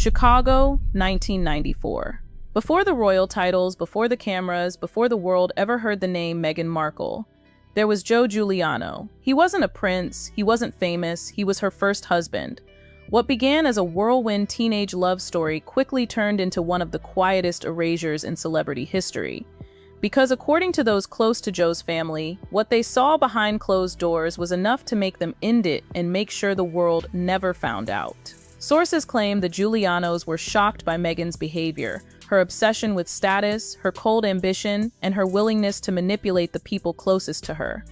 Chicago, 1994. Before the royal titles, before the cameras, before the world ever heard the name Meghan Markle, there was Joe Giuliano. He wasn't a prince, he wasn't famous, he was her first husband. What began as a whirlwind teenage love story quickly turned into one of the quietest erasures in celebrity history. Because according to those close to Joe's family, what they saw behind closed doors was enough to make them end it and make sure the world never found out. Sources claim the Giulianos were shocked by Meghan's behavior, her obsession with status, her cold ambition, and her willingness to manipulate the people closest to her.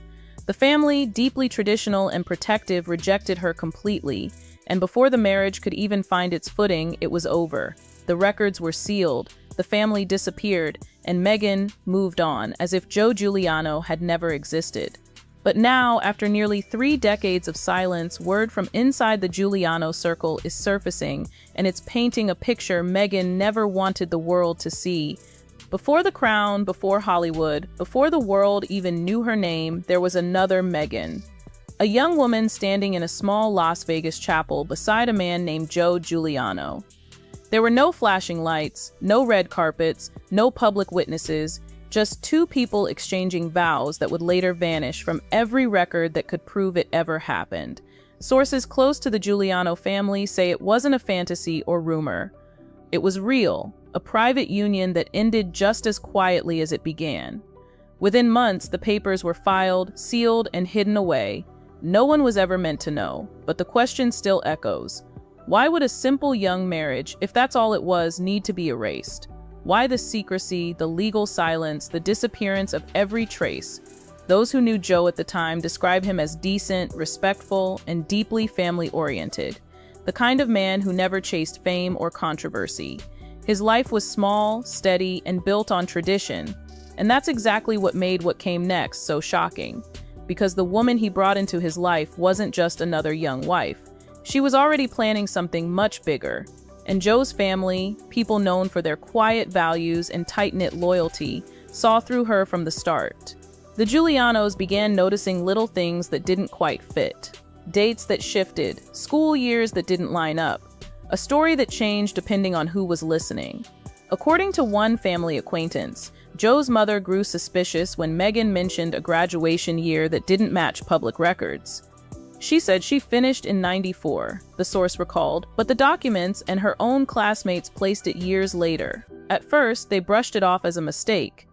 The family, deeply traditional and protective, rejected her completely, and before the marriage could even find its footing, it was over. The records were sealed, the family disappeared, and Meghan moved on, as if Joe Giuliano had never existed. But now, after nearly 3 decades of silence, word from inside the Giuliano circle is surfacing, and it's painting a picture Meghan never wanted the world to see. Before The Crown, before Hollywood, before the world even knew her name, there was another Meghan. A young woman standing in a small Las Vegas chapel beside a man named Joe Giuliano. There were no flashing lights, no red carpets, no public witnesses, just 2 people exchanging vows that would later vanish from every record that could prove it ever happened. Sources close to the Giuliano family say it wasn't a fantasy or rumor. It was real, a private union that ended just as quietly as it began. Within months, the papers were filed, sealed, and hidden away. No one was ever meant to know, but the question still echoes. Why would a simple young marriage, if that's all it was, need to be erased? Why the secrecy, the legal silence, the disappearance of every trace? Those who knew Joe at the time describe him as decent, respectful, and deeply family-oriented. The kind of man who never chased fame or controversy. His life was small, steady, and built on tradition. And that's exactly what made what came next so shocking. Because the woman he brought into his life wasn't just another young wife. She was already planning something much bigger. And Joe's family, people known for their quiet values and tight-knit loyalty, saw through her from the start. The Giulianos began noticing little things that didn't quite fit. Dates that shifted, school years that didn't line up, a story that changed depending on who was listening. According to one family acquaintance, Joe's mother grew suspicious when Meghan mentioned a graduation year that didn't match public records. She said she finished in '94, the source recalled, but the documents and her own classmates placed it years later. At first, they brushed it off as a mistake.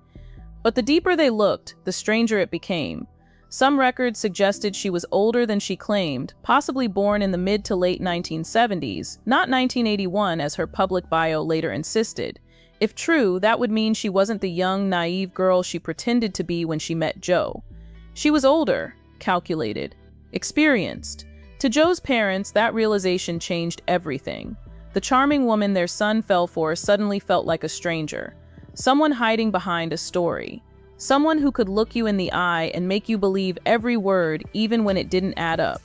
But the deeper they looked, the stranger it became. Some records suggested she was older than she claimed, possibly born in the mid to late 1970s, not 1981 as her public bio later insisted. If true, that would mean she wasn't the young, naive girl she pretended to be when she met Joe. She was older, calculated, experienced. To Joe's parents, that realization changed everything. The charming woman their son fell for suddenly felt like a stranger. Someone hiding behind a story. Someone who could look you in the eye and make you believe every word, even when it didn't add up.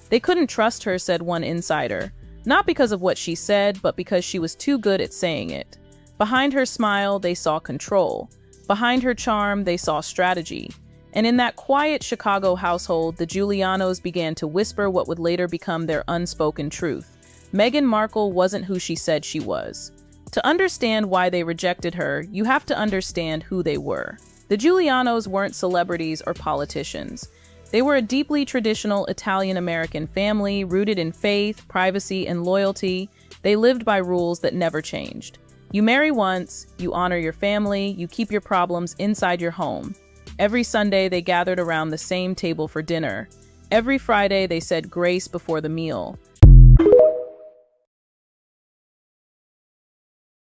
They couldn't trust her, said one insider. Not because of what she said, but because she was too good at saying it. Behind her smile, they saw control. Behind her charm, they saw strategy. And in that quiet Chicago household, the Giulianos began to whisper what would later become their unspoken truth. Meghan Markle wasn't who she said she was. To understand why they rejected her, you have to understand who they were. The Giulianos weren't celebrities or politicians. They were a deeply traditional Italian-American family rooted in faith, privacy, and loyalty. They lived by rules that never changed. You marry once, you honor your family, you keep your problems inside your home. Every Sunday, they gathered around the same table for dinner. Every Friday, they said grace before the meal.